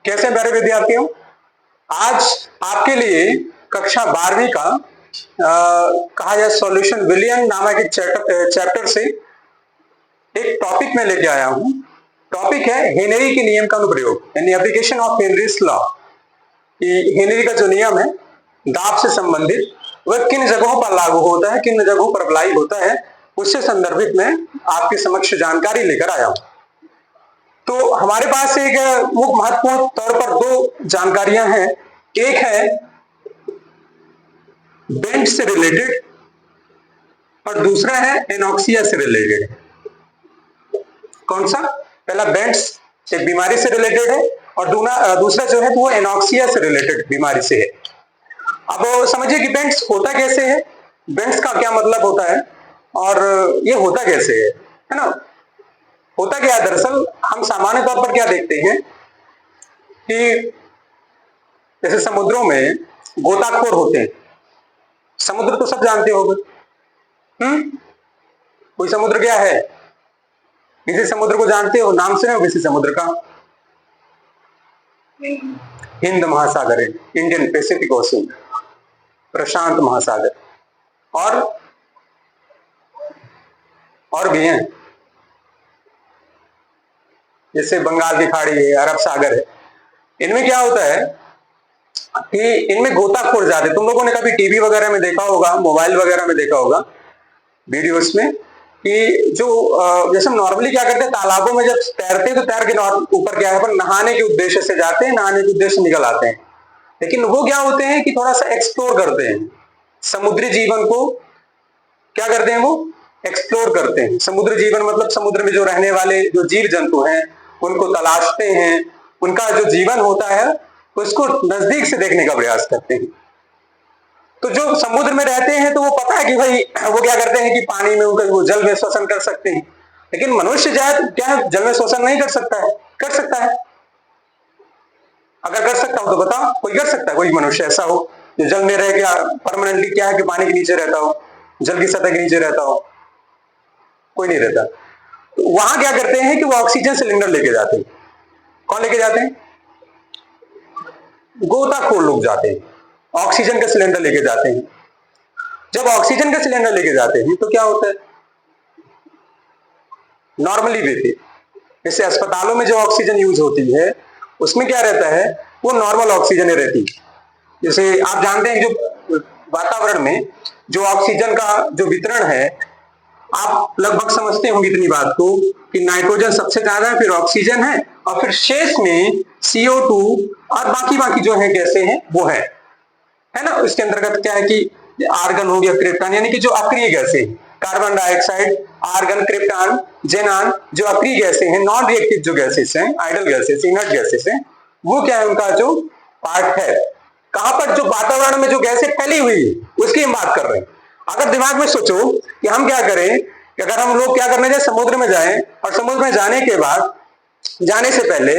कैसे प्यारे विद्यार्थियों, आज आपके लिए कक्षा 12वीं का कहा जाए सॉल्यूशन विलियन नामक एक चैप्टर से एक टॉपिक में लेके आया हूं। टॉपिक है हेनरी के नियम का अनुप्रयोग यानी application of Henry's law. Henry का जो नियम है दाब से संबंधित वह किन जगहों पर लागू होता है, किन जगहों पर अप्लाई होता है, उससे संदर्भित में आपके समक्ष जानकारी लेकर आया हूं। तो हमारे पास एक महत्वपूर्ण तौर पर दो जानकारियां हैं। एक है बेंट से रिलेटेड और दूसरा है एनॉक्सिया से रिलेटेड। कौन सा? पहला बेंट्स एक बीमारी से रिलेटेड है और दूसरा जो है वो एनॉक्सिया से रिलेटेड बीमारी से है। अब समझिए कि बेंट्स होता कैसे है, बेंट्स का क्या मतलब होता है और ये होता कैसे है ना। होता क्या है, दरअसल हम सामान्य तौर पर क्या देखते हैं कि जैसे समुद्रों में गोताखोर होते हैं। समुद्र तो सब जानते होंगे। कोई समुद्र क्या है? किसी समुद्र को जानते हो? नाम सुने हो किसी समुद्र का? हिंद महासागर है, इंडियन पैसिफिक ओशन, प्रशांत महासागर, और भी हैं जैसे बंगाल की खाड़ी है, अरब सागर है। इनमें क्या होता है कि इनमें गोताखोर जाते। तुम लोगों ने कभी टीवी वगैरह में देखा होगा, मोबाइल वगैरह में देखा होगा वीडियोस में कि जो जैसे हम नॉर्मली क्या करते हैं तालाबों में जब तैरते हैं तो तैर के ऊपर क्या है पर नहाने के उद्देश्य से जाते हैं, नहाने के उद्देश्य से निकल आते हैं। लेकिन वो क्या होते हैं कि थोड़ा सा एक्सप्लोर करते हैं समुद्री जीवन को। क्या करते हैं? वो एक्सप्लोर करते हैं समुद्री जीवन, मतलब समुद्र में जो रहने वाले जो जीव जंतु हैं उनको तलाशते हैं, उनका जो जीवन होता है उसको नजदीक से देखने का प्रयास करते हैं। तो जो समुद्र में रहते हैं तो वो पता है कि भाई वो क्या करते हैं कि पानी में उनका वो जल में श्वसन कर सकते हैं। लेकिन मनुष्य जाए क्या है, जल में श्वसन नहीं कर सकता है? कर सकता है। अगर कर सकता हो तो बताओ, कोई कर सकता है? कोई मनुष्य ऐसा हो जो जल में रह गया परमानेंटली, क्या है कि पानी के नीचे रहता हो, जल की सतह के नीचे रहता हो? कोई नहीं रहता। तो वहां क्या करते हैं कि वो ऑक्सीजन सिलेंडर लेके जाते हैं। कौन लेके जाते हैं? गोताखोर लोग जाते हैं, ऑक्सीजन का सिलेंडर लेके जाते हैं। जब ऑक्सीजन का सिलेंडर लेके जाते हैं तो क्या होता है, नॉर्मली देते जैसे अस्पतालों में जो ऑक्सीजन यूज होती है उसमें क्या रहता है, वो नॉर्मल ऑक्सीजन ही रहती है। जैसे आप जानते हैं जो वातावरण में जो ऑक्सीजन का जो वितरण है, आप लगभग समझते होंगे इतनी बात को कि नाइट्रोजन सबसे ज्यादा है, फिर ऑक्सीजन है और फिर शेष में CO2 और बाकी जो है गैसें हैं वो है ना। इसके अंतर्गत क्या है कि आर्गन हो गया, क्रिप्टॉन, यानी कि जो अक्रिय गैसें, कार्बन डाइऑक्साइड, आर्गन, क्रिप्टॉन, जेनान, जो अक्रिय गैसें हैं, नॉन रिएक्टिव जो गैसेस हैं, आइडल गैसेस, इनर्ट गैसेस हैं, वो क्या है उनका जो पार्ट है। कहां पर? जो वातावरण में जो गैसें फैली हुई है उसकी हम बात कर रहे हैं। अगर दिमाग में सोचो कि हम क्या करें कि अगर हम लोग क्या करने जाए, समुद्र में जाएं और समुद्र में जाने के बाद जाने से पहले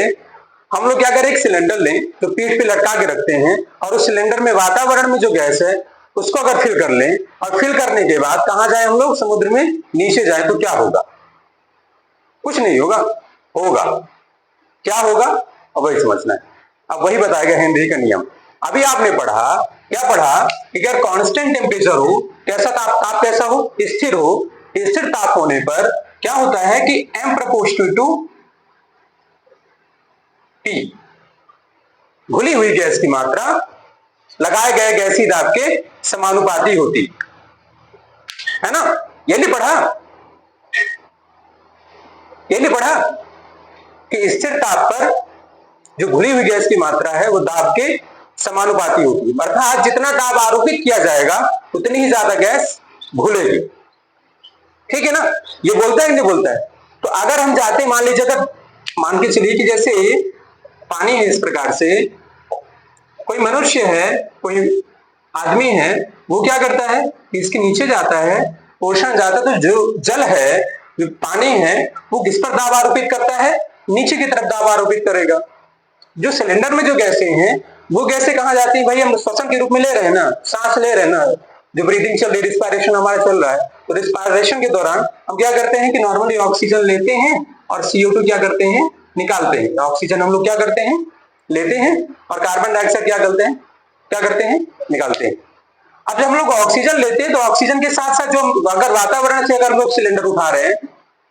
हम लोग क्या करें, एक सिलेंडर लें जो पीठ पे लटका के रखते हैं और उस सिलेंडर में वातावरण में जो गैस है उसको अगर फिल कर लें और फिल करने के बाद कहां जाए हम लोग, समुद्र में नीचे जाए तो क्या होगा? कुछ नहीं होगा। होगा क्या होगा? अब वही समझना है। अब वही बताएगा हेनरी का नियम। अभी आपने पढ़ा, क्या पढ़ा कि अगर कांस्टेंट टेम्परेचर हो, कैसा ताप कैसा हो, स्थिर हो, स्थिर ताप होने पर क्या होता है कि M प्रोपोर्शनल टू T, घुली हुई गैस की मात्रा लगाए गए गैसीय दाब के समानुपाती होती है ना। ये नहीं पढ़ा? ये नहीं पढ़ा कि स्थिर ताप पर जो घुली हुई गैस की मात्रा है वो दाब के समानुपाती होती है, अर्थात जितना दाब आरोपित किया जाएगा उतनी ही ज्यादा गैस घुलेगी। ठीक है ना। ये बोलता है कि नहीं बोलता है? तो अगर हम जाते, मान लीजिए, अगर मान के चलिए कि जैसे पानी है, इस प्रकार से कोई मनुष्य है, कोई आदमी है, वो क्या करता है, इसके नीचे जाता है, पोषण जाता है, तो जो जल है, जो पानी है, वो किस पर दाब आरोपित करता है? नीचे की तरफ दाब आरोपित करेगा। जो सिलेंडर में जो गैसें हैं वो गैसें कहां जाती है? भाई हम श्वसन के रूप में ले रहे हैं ना, सांस ले रहे हैं ना, जो ब्रीदिंग चल रही, रिस्पायरेशन हमारा चल रहा है, तो रिस्पायरेशन के दौरान हम क्या करते हैं कि नॉर्मली ऑक्सीजन लेते हैं और CO2 क्या करते हैं, निकालते हैं। ऑक्सीजन हम लोग क्या करते हैं, लेते हैं और कार्बन डाइऑक्साइड क्या करते हैं निकालते हैं। अब जब हम लोग ऑक्सीजन लेते हैं तो ऑक्सीजन के साथ साथ जो अगर वातावरण से अगर हम लोग सिलेंडर उठा रहे हैं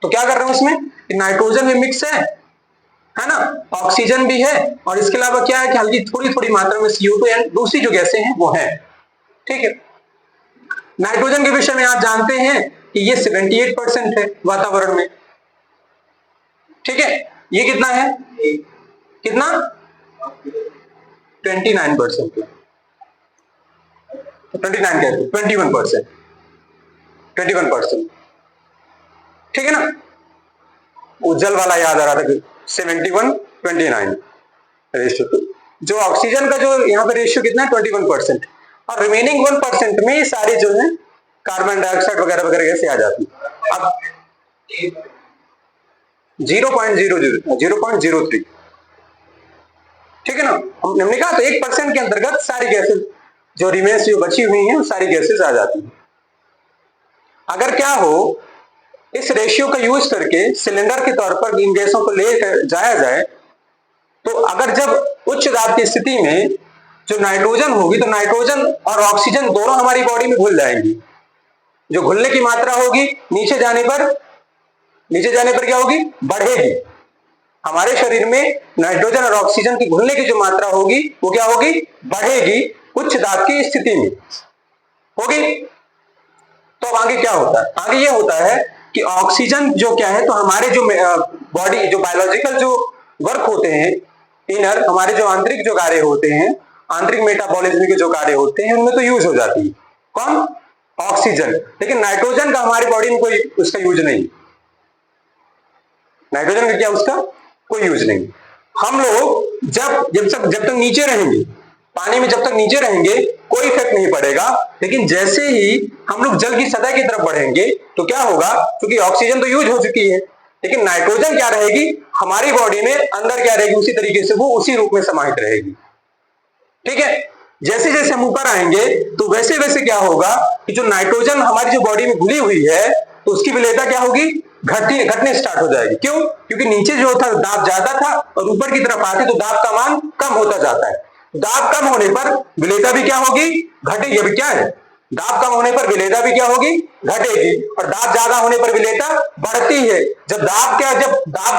तो क्या कर रहे हैं उसमें नाइट्रोजन भी मिक्स है ना, ऑक्सीजन भी है और इसके अलावा क्या है कि हल्की थोड़ी मात्रा में CO2 एंड दूसरी जो गैसें हैं वो है। ठीक है, नाइट्रोजन के विषय में आप जानते हैं कि ये 78% है वातावरण में। ठीक है, ये कितना है, कितना 29%, 21%। ठीक है ना, उज्जवल वाला याद आ रहा था कि 71-29 रेशियो। जो ऑक्सीजन का जो यहाँ पे रेशियो कितना है 21% और रिमेनिंग 1% में ये सारे जो है कार्बन डाइऑक्साइड वगैरह वगैरह कैसे आ जाती है। अब 0.03, ठीक है ना, हमने कहा तो 1% के अंतर्गत सारी गैसेज जो रिमेन्स जो बची हुई हैं सारी गैसेज आ जाती हैं। अगर क्या हो इस रेशियो का यूज करके सिलेंडर के तौर पर इन गैसों को ले जाया जाए तो अगर जब उच्च दाब की स्थिति में जो नाइट्रोजन होगी तो नाइट्रोजन और ऑक्सीजन दोनों हमारी बॉडी में घुल जाएंगी। जो घुलने की मात्रा होगी नीचे जाने पर क्या होगी, बढ़ेगी। हमारे शरीर में नाइट्रोजन और ऑक्सीजन की घुलने की जो मात्रा होगी वो क्या होगी, बढ़ेगी उच्च दाब की स्थिति में होगी। तो अब आगे क्या होता है, आगे ये होता है कि ऑक्सीजन जो क्या है तो हमारे जो बॉडी जो बायोलॉजिकल जो वर्क होते हैं इनर हमारे जो आंतरिक जो कार्य होते हैं आंतरिक मेटाबॉलिज्म के जो कार्य होते हैं उनमें तो यूज हो जाती है कौन, ऑक्सीजन। लेकिन नाइट्रोजन का हमारी बॉडी में कोई उसका यूज नहीं, नाइट्रोजन का क्या उसका कोई यूज नहीं। हम लोग जब तक नीचे रहेंगे पानी में जब तक नीचे रहेंगे कोई इफेक्ट नहीं पड़ेगा। लेकिन जैसे ही हम लोग जल की सतह की तरफ बढ़ेंगे तो क्या होगा, क्योंकि ऑक्सीजन तो यूज हो चुकी है लेकिन नाइट्रोजन क्या रहेगी हमारी बॉडी में अंदर क्या रहेगी उसी तरीके से वो उसी रूप में समाहित रहेगी। ठीक है, जैसे जैसे हम ऊपर आएंगे तो वैसे वैसे क्या होगा कि जो नाइट्रोजन हमारी जो बॉडी में घुली हुई है तो उसकी विलेयता क्या होगी, घटने स्टार्ट हो जाएगी। क्यों, क्योंकि नीचे जो था दाब ज्यादा था और ऊपर की तरफ आते तो दाब का मान कम होता जाता है। दाब कम होने पर विलेयता भी क्या होगी, घटेगी। अभी क्या है, दाब कम होने पर विलेयता भी क्या होगी, घटेगी और दाब ज्यादा होने पर विलेयता बढ़ती है। जब दाब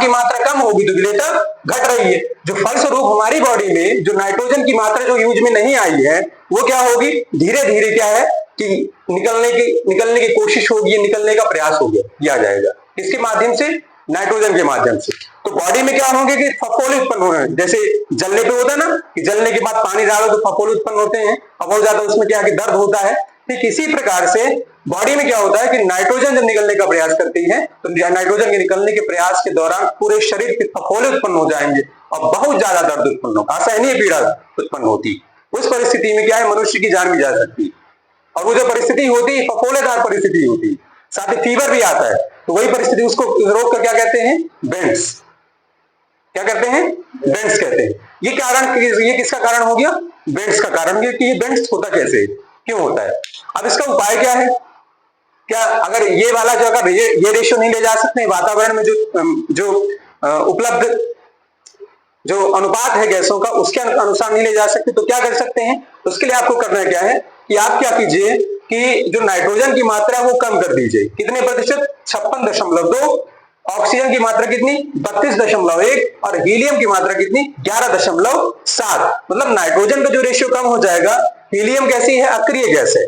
की मात्रा कम होगी तो विलेयता घट रही है। जो फलस्वरूप हमारी बॉडी में जो नाइट्रोजन की मात्रा जो यूज में नहीं आई है वो क्या होगी, धीरे धीरे क्या है कि निकलने की कोशिश होगी, निकलने का प्रयास हो किया जाएगा। किसके माध्यम से, नाइट्रोजन के माध्यम से। तो बॉडी में क्या होंगे कि फफोले उत्पन्न हो रहे हैं। जैसे जलने पे होता है ना कि जलने के बाद पानी डालो तो फफोले उत्पन्न होते हैं, अब हो जाता है उसमें क्या है कि दर्द होता है। ठीक इसी प्रकार से बॉडी में क्या होता है कि नाइट्रोजन जब निकलने का प्रयास करती है तो नाइट्रोजन के निकलने के प्रयास के दौरान पूरे शरीर के फफोले उत्पन्न हो जाएंगे और बहुत ज्यादा दर्द उत्पन्न होगा, असहनीय पीड़ा उत्पन्न होती। उस परिस्थिति में क्या है, मनुष्य की जान भी जा सकती और वो जो परिस्थिति होती है फफोलेदार परिस्थिति होती है, साथ ही फीवर भी आता है। तो वही परिस्थिति उसको रोग का क्या कहते हैं, बेंड्स। क्या कहते हैं, बेंड्स कहते हैं। ये किसका कारण हो गया, बेंड्स का कारण। कि ये बेंड्स होता कैसे, क्यों होता है। अब इसका उपाय क्या है, क्या अगर ये वाला जो अगर ये रेशियो नहीं ले जा सकते वातावरण में जो उपलब्ध जो अनुपात है गैसों का उसके अनुसार नहीं ले जा सकते तो क्या कर सकते हैं, उसके लिए आपको करना क्या है कि आप क्या कीजिए कि जो नाइट्रोजन की मात्रा है वो कम कर दीजिए। कितने प्रतिशत, 56.2। ऑक्सीजन की मात्रा कितनी, 32.1 और हीलियम की मात्रा कितनी, 11.7। मतलब नाइट्रोजन का जो रेशियो कम हो जाएगा। हीलियम कैसी है, अक्रिय गैस है।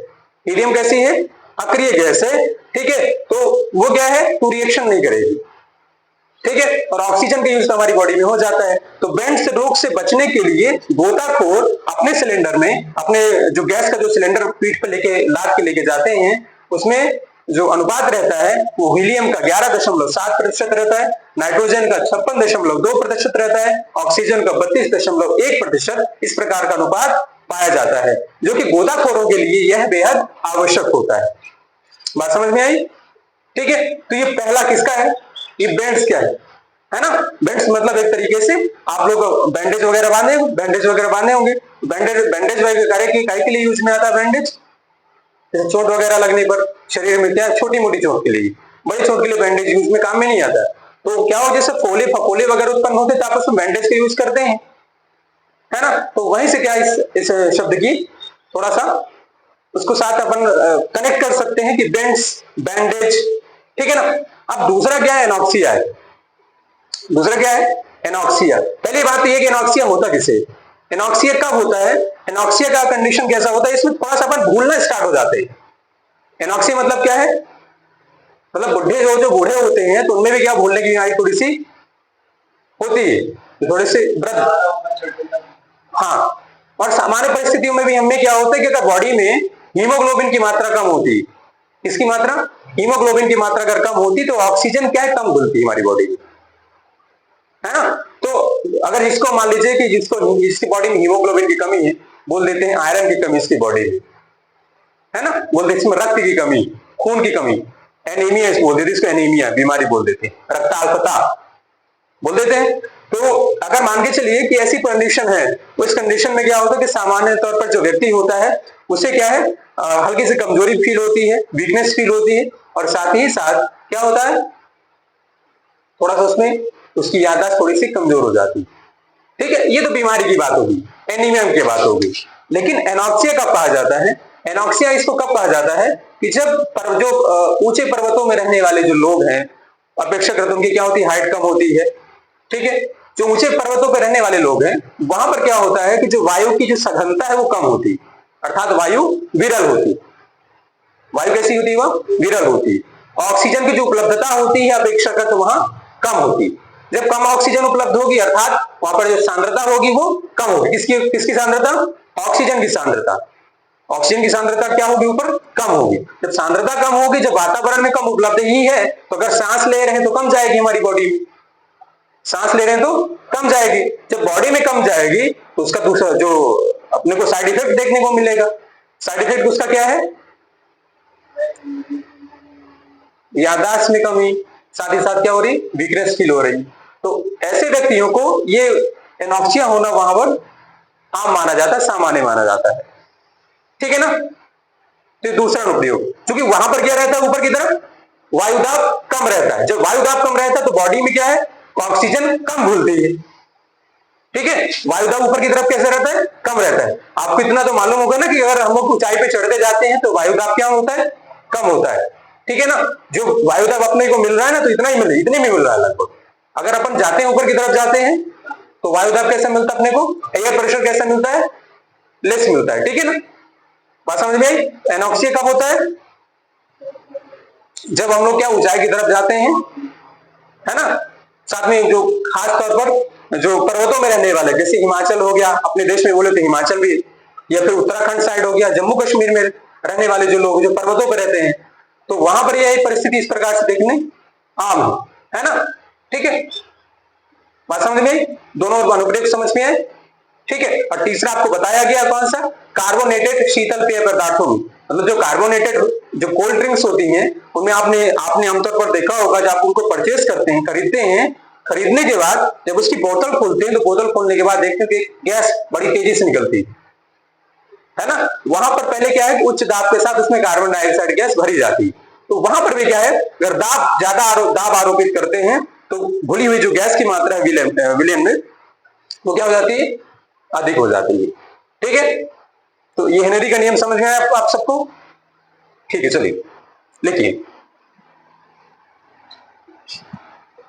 हीलियम कैसी है, अक्रिय गैस है। ठीक है, तो वो क्या है, वो रिएक्शन नहीं करेगी। ठीक है, और ऑक्सीजन का यूज हमारी बॉडी में हो जाता है। तो बेंड्स रोग से बचने के लिए गोताखोर अपने सिलेंडर में अपने जो गैस का जो सिलेंडर पीठ पे लाद के लेके जाते हैं उसमें जो अनुपात रहता है वो हीलियम का 11.7% रहता है, नाइट्रोजन का 56.2% रहता है, ऑक्सीजन का 32.1%। इस प्रकार का अनुपात पाया जाता है जो कि गोताखोरों के लिए यह बेहद आवश्यक होता है। बात समझ में आई। ठीक है, तो ये पहला किसका है, ये बेंड्स क्या है ना। बेंड्स मतलब एक तरीके से आप लोग बैंडेज वगैरह बांधे होंगे। बैंडेज वगैरह के लिए यूज में आता है बैंडेज। चोट वगैरह लगने पर शरीर में क्या, छोटी मोटी चोट के लिए, बड़ी चोट के लिए बैंडेज यूज में काम में नहीं आता। तो क्या हो, जैसे फोले फपोले वगैरह उत्पन्न होते तो आप उसमें बैंडेज का यूज करते हैं। है ना। तो वहीं से क्या इस शब्द की थोड़ा सा उसको साथ अपन कनेक्ट कर सकते हैं कि बेंड्स, बैंडेज, ठीक है ना। अब दूसरा क्या है, एनॉक्सिया है। दूसरा क्या है, एनॉक्सिया। पहली बात तो ये कि एनॉक्सिया होता किसे, एनॉक्सिया कब होता है, एनॉक्सिया का कंडीशन कैसा होता है, इसमें थोड़ा सा अपन भूलना स्टार्ट हो जाते हैं। एनॉक्सिया मतलब क्या है, मतलब बुढ़े जो बूढ़े होते हैं तो उनमें भी क्या भूलने की बीमारी थोड़ी सी होती है, थोड़े से वृद्ध। हाँ, और सामान्य परिस्थितियों में भी हमें क्या होता है कि अगर बॉडी में हीमोग्लोबिन की मात्रा कम होती, किसकी मात्रा, हीमोग्लोबिन की मात्रा अगर कम होती तो ऑक्सीजन क्या है, कम घुलती हमारी बॉडी में, है ना। तो अगर इसको मान लीजिए कि जिसकी बॉडी में हीमोग्लोबिन की कमी है, बोल देते हैं आयरन की कमी इसकी बॉडी में, है ना, बोल देते इसमें रक्त की कमी, खून की कमी, एनीमिया बोल देते, इसको एनीमिया बीमारी बोल देते हैं, रक्ताल्पता बोल देते हैं। तो अगर मान के चलिए कि ऐसी कंडीशन है, तो इस कंडीशन में क्या होता है कि सामान्य तौर पर जो व्यक्ति होता है उसे क्या है, हल्की सी कमजोरी फील होती है, वीकनेस फील होती है, और साथ ही साथ क्या होता है, थोड़ा सा उसमें उसकी याददाश्त थोड़ी सी कमजोर हो जाती है, ठीक है। ये तो बीमारी की बात होगी, एनीमिया की बात होगी। लेकिन एनॉक्सिया कब कहा जाता है, एनॉक्सिया इसको कब कहा जाता है कि जब जो ऊंचे पर्वतों में रहने वाले जो लोग हैं, अपेक्षाकृत उनकी क्या होती है, हाइट कम होती है, ठीक है। जो ऊंचे पर्वतों पर रहने वाले लोग हैं वहां पर क्या होता है कि जो वायु की जो सघनता है वो कम होती, अर्थात वायु विरल होती। वायु कैसी होती है, वह विरल होती। ऑक्सीजन की जो उपलब्धता होती है अपेक्षाकृत वहां कम होती। जब कम ऑक्सीजन उपलब्ध होगी अर्थात वहां पर जो सांद्रता होगी वो कम होगी। किसकी किसकी सांद्रता, ऑक्सीजन की सांद्रता। ऑक्सीजन की सांद्रता क्या होगी, ऊपर कम होगी। जब सांद्रता कम होगी, जब वातावरण में कम उपलब्ध ही है, तो अगर सांस ले रहे हैं तो कम जाएगी हमारी बॉडी में, सांस ले रहे हैं तो कम जाएगी। जब बॉडी में कम जाएगी तो उसका दूसरा जो अपने को साइड इफेक्ट देखने को मिलेगा। साइड इफेक्ट उसका क्या है, याददाश्त में कमी, साथ ही साथ क्या हो रही, वीकनेस फील हो रही। तो ऐसे व्यक्तियों को ये एनॉक्सिया होना वहां पर आम माना जाता है, सामान्य माना जाता है, ठीक है ना। तो दूसरा अनुप्रयोग, क्योंकि वहां पर क्या रहता है, ऊपर की तरफ वायुदाब कम रहता है। जब वायुदाब कम रहता है तो बॉडी में क्या है, ऑक्सीजन कम घुलती है, ठीक है। वायुदाब ऊपर की तरफ कैसे रहता है, कम रहता है। आपको इतना तो मालूम होगा ना कि अगर हम लोग ऊंचाई पे चढ़ते जाते हैं तो वायुदाब क्या होता है, कम होता है, ठीक है ना। जो वायुदाब अपने को मिल रहा है ना, तो इतना ही इतने में मिल रहा है लगभग। अगर अपन जाते हैं ऊपर की तरफ जाते हैं तो वायुदाब कैसा मिलता है अपने को, एयर प्रेशर कैसा मिलता है, लेस मिलता है, ठीक है ना। बात समझ में आई। एनॉक्सिया कब होता है, जब हम लोग क्या ऊंचाई की तरफ जाते हैं, है ना। साथ में जो खास तौर पर जो पर्वतों में रहने वाले, जैसे हिमाचल हो गया, अपने देश में बोले तो हिमाचल भी, या फिर उत्तराखंड साइड हो गया, जम्मू कश्मीर में रहने वाले जो लोग जो पर्वतों पर रहते हैं, तो वहां पर यह परिस्थिति इस प्रकार से देखने आम है ना, ठीक है। बात समझ में, दोनों अनुप्रयोग समझ में आए, ठीक है। और तीसरा आपको बताया गया कौन सा, कार्बोनेटेड शीतल पेय पदार्थों में, मतलब जो कार्बोनेटेड जो कोल्ड ड्रिंक्स होती हैं उनमें आपने आमतौर पर देखा होगा, जब आप उनको परचेज करते हैं, खरीदते हैं, खरीदने के बाद जब उसकी बोतल खोलते हैं तो बोतल खोलने के बाद देखते हैं कि गैस बड़ी तेजी से निकलती है ना। वहां पर पहले क्या है कि उच्च दाब के साथ उसमें कार्बन डाइऑक्साइड गैस भरी जाती है। तो वहां पर भी क्या है, अगर ज्यादा दाब आरोपित करते हैं तो घुली हुई जो गैस की मात्रा है विलियम में, वो क्या हो जाती है, अधिक हो जाती है, ठीक है। तो ये हेनरी का नियम समझ में आया आप सबको, ठीक है। चलिए लिखिए,